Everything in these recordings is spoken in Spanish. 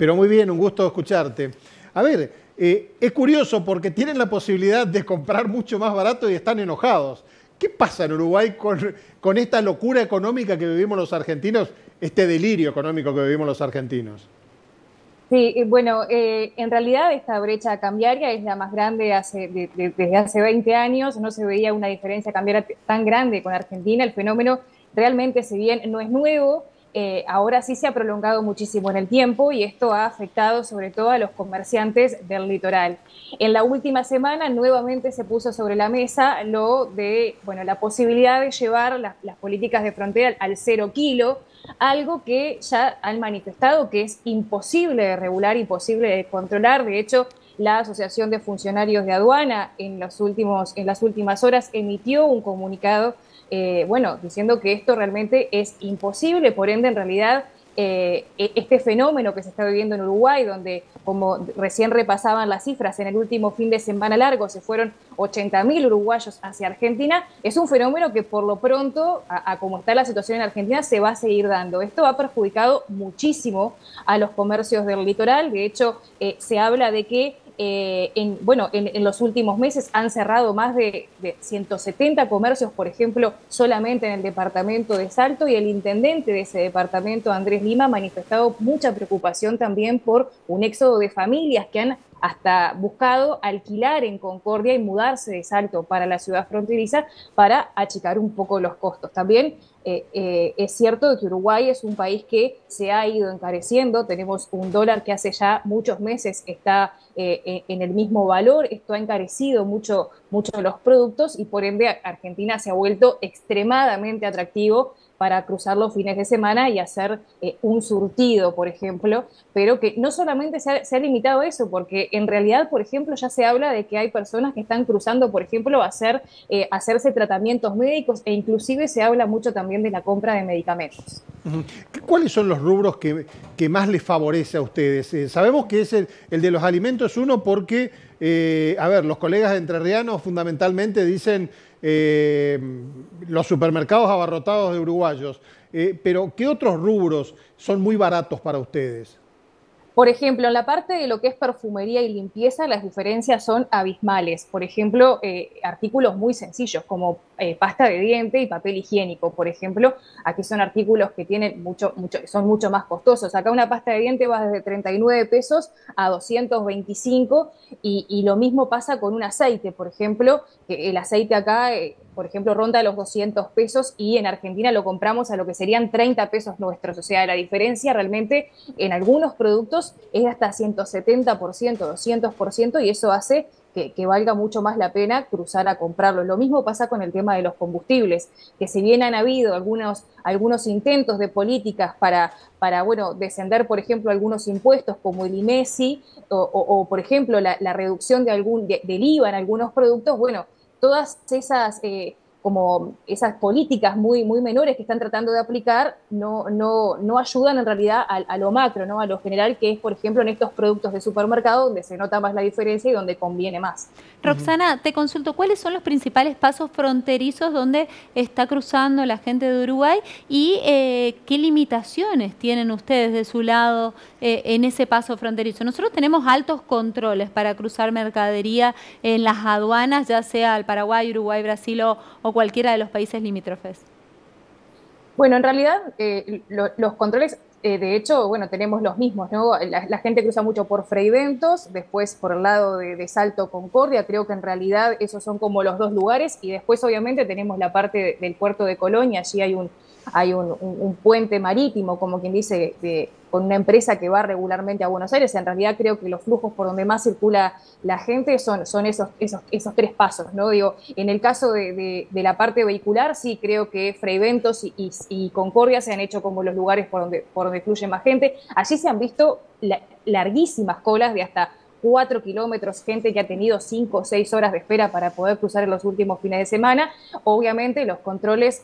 Pero muy bien, un gusto escucharte. A ver, es curioso porque tienen la posibilidad de comprar mucho más barato y están enojados. ¿Qué pasa en Uruguay con esta locura económica que vivimos los argentinos, este delirio económico que vivimos los argentinos? Sí, bueno, en realidad esta brecha cambiaria es la más grande desde hace 20 años. No se veía una diferencia cambiaria tan grande con Argentina. El fenómeno realmente, si bien no es nuevo, ahora sí se ha prolongado muchísimo en el tiempo y esto ha afectado sobre todo a los comerciantes del litoral. En la última semana nuevamente se puso sobre la mesa bueno, la posibilidad de llevar las políticas de frontera al 0 kilo, algo que ya han manifestado que es imposible de regular, imposible de controlar. De hecho, la Asociación de Funcionarios de Aduana en las últimas horas emitió un comunicado, bueno, diciendo que esto realmente es imposible. Por ende, en realidad, este fenómeno que se está viviendo en Uruguay, donde, como recién repasaban las cifras, en el último fin de semana largo se fueron 80.000 uruguayos hacia Argentina, es un fenómeno que por lo pronto, a como está la situación en Argentina, se va a seguir dando. Esto ha perjudicado muchísimo a los comercios del litoral. De hecho, se habla de que en los últimos meses han cerrado más de 170 comercios, por ejemplo, solamente en el departamento de Salto, y el intendente de ese departamento, Andrés Lima, ha manifestado mucha preocupación también por un éxodo de familias que han hasta buscado alquilar en Concordia y mudarse de Salto para la ciudad fronteriza para achicar un poco los costos. También es cierto que Uruguay es un país que se ha ido encareciendo. Tenemos un dólar que hace ya muchos meses está en el mismo valor. Esto ha encarecido mucho los productos y por ende Argentina se ha vuelto extremadamente atractivo para cruzar los fines de semana y hacer un surtido, por ejemplo, pero que no solamente se ha limitado a eso, porque en realidad, por ejemplo, ya se habla de que hay personas que están cruzando, por ejemplo, a hacerse tratamientos médicos, e inclusive se habla mucho también de la compra de medicamentos. ¿Cuáles son los rubros que más les favorece a ustedes? Sabemos que es el de los alimentos, uno, porque, a ver, los colegas entrerrianos fundamentalmente dicen los supermercados abarrotados de uruguayos, pero ¿qué otros rubros son muy baratos para ustedes? Por ejemplo, en la parte de lo que es perfumería y limpieza, las diferencias son abismales. Por ejemplo, artículos muy sencillos como pasta de diente y papel higiénico, por ejemplo, aquí son artículos que tienen son mucho más costosos. Acá una pasta de diente va desde 39 pesos a 225, y lo mismo pasa con un aceite, por ejemplo, que el aceite acá, por ejemplo, ronda los 200 pesos y en Argentina lo compramos a lo que serían 30 pesos nuestros. O sea, la diferencia realmente en algunos productos es de hasta 170%, 200%, y eso hace que valga mucho más la pena cruzar a comprarlo. Lo mismo pasa con el tema de los combustibles, que si bien han habido algunos intentos de políticas para bueno, descender, por ejemplo, algunos impuestos como el IMESI o por ejemplo, la reducción del IVA en algunos productos, bueno, todas como esas políticas muy menores que están tratando de aplicar no ayudan en realidad a lo macro, ¿no? A lo general, que es, por ejemplo, en estos productos de supermercado donde se nota más la diferencia y donde conviene más. Roxana, te consulto, ¿cuáles son los principales pasos fronterizos donde está cruzando la gente de Uruguay y qué limitaciones tienen ustedes de su lado en ese paso fronterizo? Nosotros tenemos altos controles para cruzar mercadería en las aduanas, ya sea al Paraguay, Uruguay, Brasil o cualquiera de los países limítrofes. Bueno, en realidad los controles, de hecho, bueno, tenemos los mismos, ¿no? La gente cruza mucho por Freiventos, después por el lado de Salto Concordia. Creo que en realidad esos son como los dos lugares, y después obviamente tenemos la parte del puerto de Colonia. Allí hay un puente marítimo, como quien dice, con una empresa que va regularmente a Buenos Aires. En realidad creo que los flujos por donde más circula la gente son esos tres pasos, ¿no? Digo, en el caso de la parte vehicular, sí creo que Freiventos y Concordia se han hecho como los lugares por donde fluye más gente. Allí se han visto larguísimas colas de hasta 4 kilómetros, gente que ha tenido 5 o 6 horas de espera para poder cruzar en los últimos fines de semana. Obviamente los controles,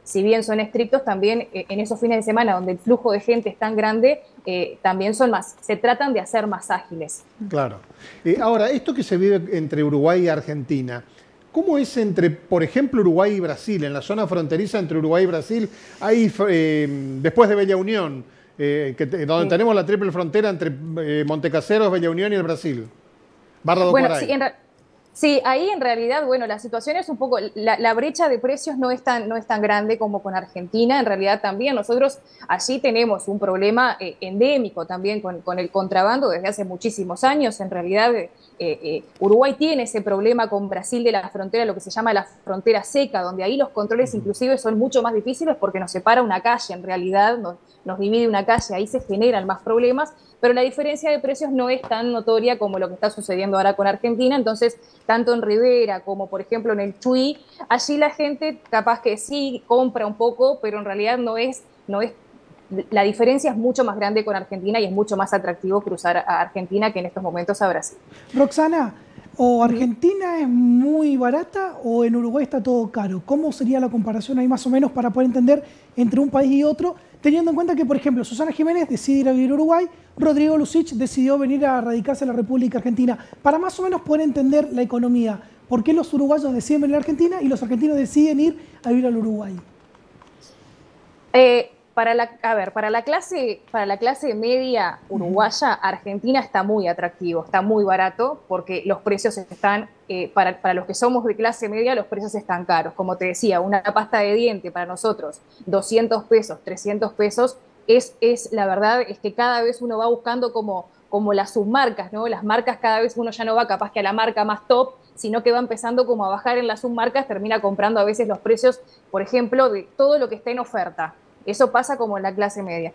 si bien son estrictos, también en esos fines de semana donde el flujo de gente es tan grande, también se tratan de hacer más ágiles. Claro. Ahora, esto que se vive entre Uruguay y Argentina, ¿cómo es entre, por ejemplo, Uruguay y Brasil? En la zona fronteriza entre Uruguay y Brasil, hay, después de Bella Unión, donde tenemos la triple frontera entre Montecaseros, Bella Unión y el Brasil. Barra do Quaraí. Sí, ahí en realidad, bueno, la situación es un poco, la brecha de precios no es tan grande como con Argentina, en realidad también nosotros allí tenemos un problema endémico también con el contrabando desde hace muchísimos años, en realidad Uruguay tiene ese problema con Brasil de la frontera, lo que se llama la frontera seca, donde ahí los controles inclusive son mucho más difíciles porque nos separa una calle, en realidad nos divide una calle, ahí se generan más problemas, pero la diferencia de precios no es tan notoria como lo que está sucediendo ahora con Argentina, entonces tanto en Rivera como por ejemplo en el Chuy, allí la gente capaz que sí compra un poco, pero en realidad no es, la diferencia es mucho más grande con Argentina y es mucho más atractivo cruzar a Argentina que en estos momentos a Brasil. Roxana, ¿o Argentina es muy barata o en Uruguay está todo caro? ¿Cómo sería la comparación ahí más o menos para poder entender entre un país y otro? Teniendo en cuenta que, por ejemplo, Susana Jiménez decide ir a vivir a Uruguay, Rodrigo Lucich decidió venir a radicarse en la República Argentina. Para más o menos poder entender la economía, ¿por qué los uruguayos deciden venir a Argentina y los argentinos deciden ir a vivir al Uruguay? Para la clase media uruguaya, Argentina está muy atractivo, está muy barato, porque los precios están, para los que somos de clase media, los precios están caros. Como te decía, una pasta de diente para nosotros, 200 pesos, 300 pesos, la verdad es que cada vez uno va buscando como las submarcas, ¿no? Las marcas cada vez uno ya no va capaz que a la marca más top, sino que va empezando como a bajar en las submarcas, termina comprando a veces los precios, por ejemplo, de todo lo que está en oferta. Eso pasa como en la clase media.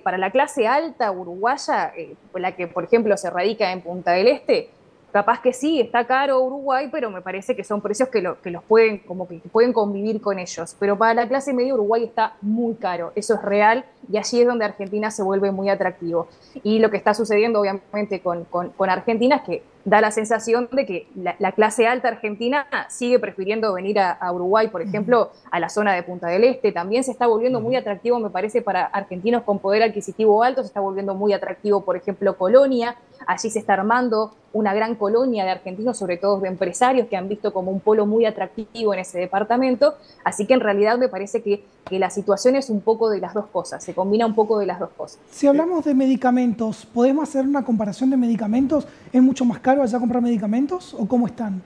Para la clase alta uruguaya, la que por ejemplo se radica en Punta del Este, capaz que sí, está caro Uruguay, pero me parece que son precios que los pueden, como que pueden convivir con ellos. Pero para la clase media Uruguay está muy caro, eso es real, y allí es donde Argentina se vuelve muy atractivo. Y lo que está sucediendo obviamente con Argentina es que da la sensación de que la clase alta argentina sigue prefiriendo venir a Uruguay, por ejemplo, a la zona de Punta del Este. También se está volviendo muy atractivo, me parece, para argentinos con poder adquisitivo alto, se está volviendo muy atractivo, por ejemplo, Colonia. Allí se está armando una gran colonia de argentinos, sobre todo de empresarios, que han visto como un polo muy atractivo en ese departamento. Así que en realidad me parece que la situación es un poco de las dos cosas, se combina un poco de las dos cosas. Si hablamos de medicamentos, ¿podemos hacer una comparación de medicamentos? ¿Es mucho más caro allá comprar medicamentos o cómo están?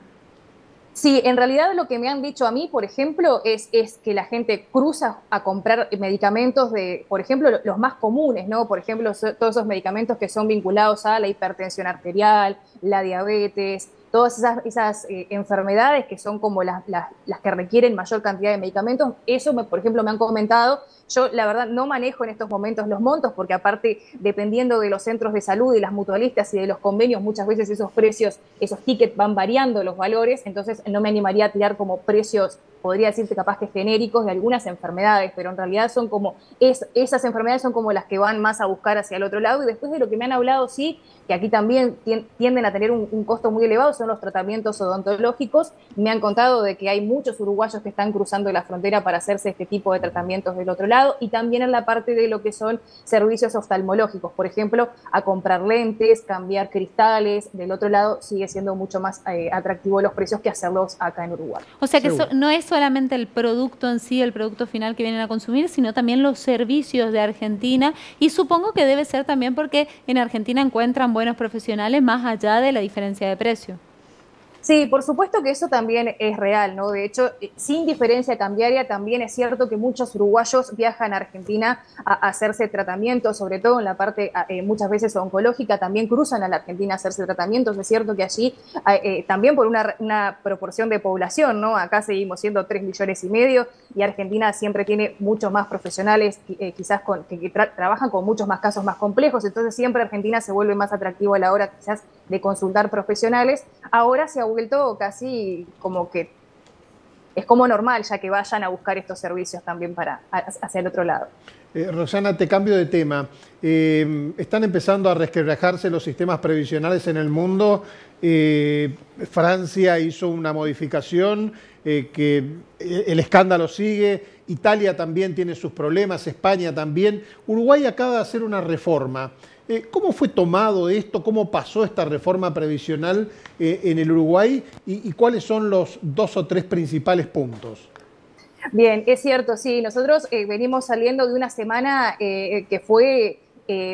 Sí, en realidad lo que me han dicho a mí, por ejemplo, es que la gente cruza a comprar medicamentos por ejemplo, los más comunes, ¿no? Por ejemplo, todos esos medicamentos que son vinculados a la hipertensión arterial, la diabetes, todas esas enfermedades que son como las que requieren mayor cantidad de medicamentos. Eso, por ejemplo, me han comentado. Yo, la verdad, no manejo en estos momentos los montos, porque aparte, dependiendo de los centros de salud, de las mutualistas y de los convenios, muchas veces esos precios, esos tickets van variando los valores, entonces no me animaría a tirar como precios, podría decirte capaz que genéricos de algunas enfermedades, pero en realidad son como, esas enfermedades son como las que van más a buscar hacia el otro lado. Y después de lo que me han hablado, sí, que aquí también tienden a tener un costo muy elevado, son los tratamientos odontológicos. Me han contado de que hay muchos uruguayos que están cruzando la frontera para hacerse este tipo de tratamientos del otro lado, y también en la parte de lo que son servicios oftalmológicos, por ejemplo, a comprar lentes, cambiar cristales, del otro lado sigue siendo mucho más atractivo los precios que hacerlos acá en Uruguay. O sea que no es solamente el producto en sí, el producto final que vienen a consumir, sino también los servicios de Argentina, y supongo que debe ser también porque en Argentina encuentran buenos profesionales más allá de la diferencia de precio. Sí, por supuesto que eso también es real, ¿no? De hecho, sin diferencia cambiaria, también es cierto que muchos uruguayos viajan a Argentina a hacerse tratamientos, sobre todo en la parte muchas veces oncológica, también cruzan a la Argentina a hacerse tratamientos. Es cierto que allí, también por una proporción de población, ¿no? Acá seguimos siendo 3,5 millones y Argentina siempre tiene muchos más profesionales, quizás que trabajan con muchos más casos más complejos, entonces siempre Argentina se vuelve más atractivo a la hora quizás de consultar profesionales. Ahora se ha vuelto casi como que es como normal ya que vayan a buscar estos servicios también hacia el otro lado. Rosana, te cambio de tema. Están empezando a resquebrajarse los sistemas previsionales en el mundo. Francia hizo una modificación, que el escándalo sigue. Italia también tiene sus problemas, España también. Uruguay acaba de hacer una reforma. ¿Cómo fue tomado esto? ¿Cómo pasó esta reforma previsional en el Uruguay? ¿Y cuáles son los 2 o 3 principales puntos? Bien, es cierto, sí. Nosotros venimos saliendo de una semana que fue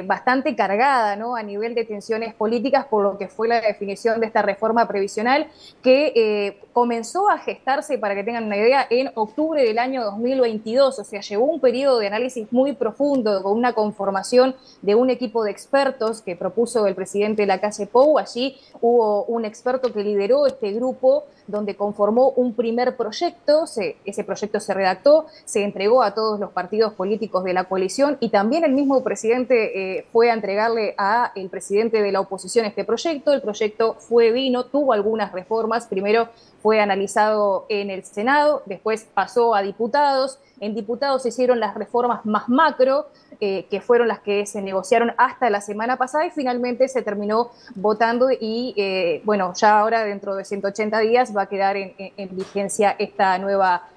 bastante cargada, ¿no? A nivel de tensiones políticas por lo que fue la definición de esta reforma previsional que comenzó a gestarse, para que tengan una idea, en octubre del año 2022. O sea, llevó un periodo de análisis muy profundo con una conformación de un equipo de expertos que propuso el presidente Lacalle Pou. Allí hubo un experto que lideró este grupo donde conformó un primer proyecto, ese proyecto se redactó, se entregó a todos los partidos políticos de la coalición y también el mismo presidente fue a entregarle al presidente de la oposición este proyecto. El proyecto vino, tuvo algunas reformas, primero fue analizado en el Senado, después pasó a diputados. En diputados se hicieron las reformas más macro, que fueron las que se negociaron hasta la semana pasada y finalmente se terminó votando y bueno, ya ahora dentro de 180 días va a quedar en vigencia esta nueva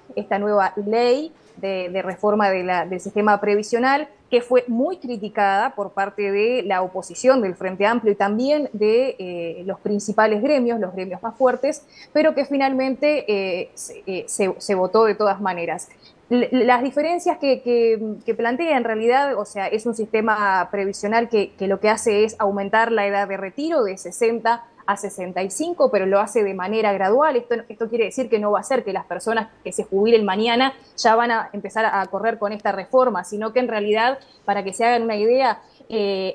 ley de reforma del sistema previsional, que fue muy criticada por parte de la oposición del Frente Amplio y también de los principales gremios, los gremios más fuertes, pero que finalmente se votó de todas maneras. Las diferencias que plantea en realidad, o sea, es un sistema previsional que lo que hace es aumentar la edad de retiro de 60 a 65, pero lo hace de manera gradual. Esto quiere decir que no va a ser que las personas que se jubilen mañana ya van a empezar a correr con esta reforma, sino que en realidad, para que se hagan una idea,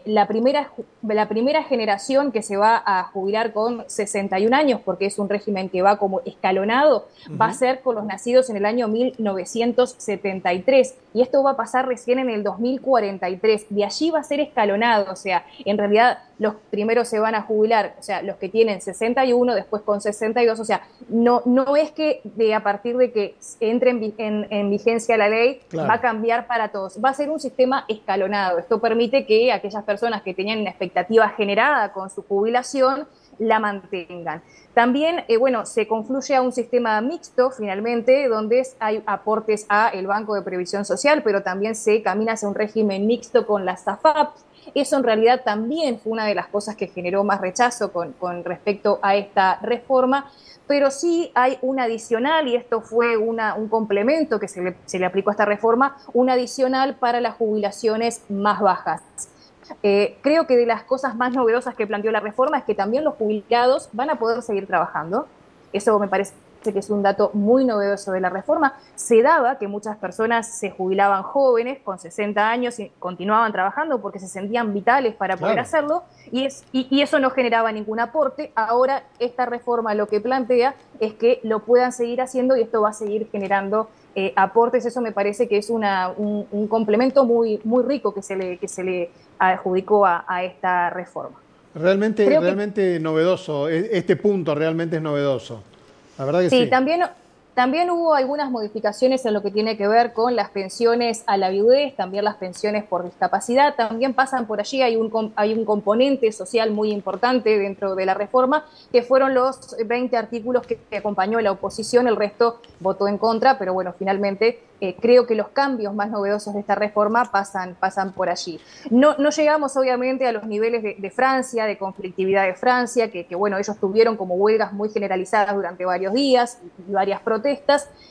la primera generación que se va a jubilar con 61 años, porque es un régimen que va como escalonado, va a ser con los nacidos en el año 1973, y esto va a pasar recién en el 2043, de allí va a ser escalonado, o sea, en realidad los primeros se van a jubilar, o sea, los que tienen 61, después con 62, o sea, no es que a partir de que entre en vigencia la ley, claro, va a cambiar para todos, va a ser un sistema escalonado. Esto permite que aquellas personas que tenían una expectativa generada con su jubilación la mantengan. También, bueno, se confluye a un sistema mixto, finalmente, donde hay aportes a el Banco de Previsión Social, pero también se camina hacia un régimen mixto con las AFAP. Eso en realidad también fue una de las cosas que generó más rechazo con respecto a esta reforma, pero sí hay un adicional, y esto fue un complemento que se le aplicó a esta reforma, un adicional para las jubilaciones más bajas. Creo que de las cosas más novedosas que planteó la reforma es que también los jubilados van a poder seguir trabajando. Eso me parece que es un dato muy novedoso de la reforma. Se daba que muchas personas se jubilaban jóvenes, con 60 años, y continuaban trabajando porque se sentían vitales para poder hacerlo, y eso no generaba ningún aporte. Ahora esta reforma lo que plantea es que lo puedan seguir haciendo y esto va a seguir generando aportes. Eso me parece que es un complemento muy, muy rico que se le adjudicó a esta reforma. Realmente novedoso, este punto realmente es novedoso. La verdad que sí. También hubo algunas modificaciones en lo que tiene que ver con las pensiones a la viudez, también las pensiones por discapacidad, también pasan por allí. Hay un componente social muy importante dentro de la reforma, que fueron los 20 artículos que acompañó la oposición, el resto votó en contra, pero bueno, finalmente creo que los cambios más novedosos de esta reforma pasan por allí. No llegamos obviamente a los niveles de Francia, de conflictividad de Francia, que bueno, ellos tuvieron como huelgas muy generalizadas durante varios días y varias protestas.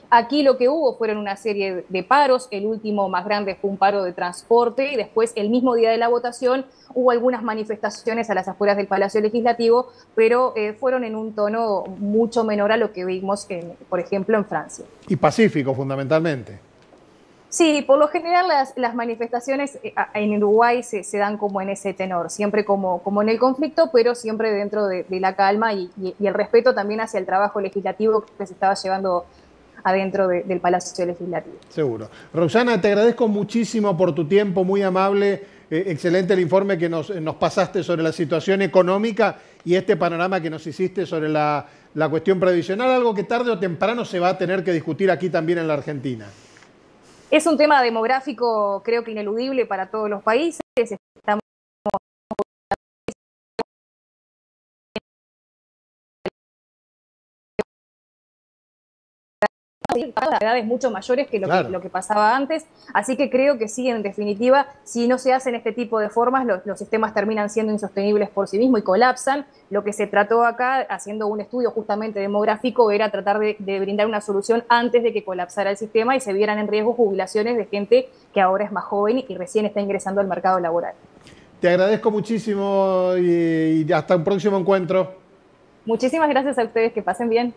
Aquí lo que hubo fueron una serie de paros, el último más grande fue un paro de transporte, y después el mismo día de la votación hubo algunas manifestaciones a las afueras del Palacio Legislativo, pero fueron en un tono mucho menor a lo que vimos, por ejemplo, en Francia. Y pacífico, fundamentalmente. Sí, por lo general las manifestaciones en Uruguay se dan como en ese tenor, siempre como en el conflicto, pero siempre dentro de la calma y el respeto también hacia el trabajo legislativo que se estaba llevando adentro del Palacio Legislativo. Seguro. Roxana, te agradezco muchísimo por tu tiempo, muy amable, excelente el informe que nos pasaste sobre la situación económica y este panorama que nos hiciste sobre la cuestión previsional, algo que tarde o temprano se va a tener que discutir aquí también en la Argentina. Es un tema demográfico, creo que ineludible para todos los países. Estamos a edades mucho mayores que Claro. lo que pasaba antes. Así que creo que sí, en definitiva, si no se hacen este tipo de formas, los sistemas terminan siendo insostenibles por sí mismos y colapsan. Lo que se trató acá, haciendo un estudio justamente demográfico, era tratar de brindar una solución antes de que colapsara el sistema y se vieran en riesgo jubilaciones de gente que ahora es más joven y recién está ingresando al mercado laboral. Te agradezco muchísimo y hasta un próximo encuentro. Muchísimas gracias a ustedes, que pasen bien.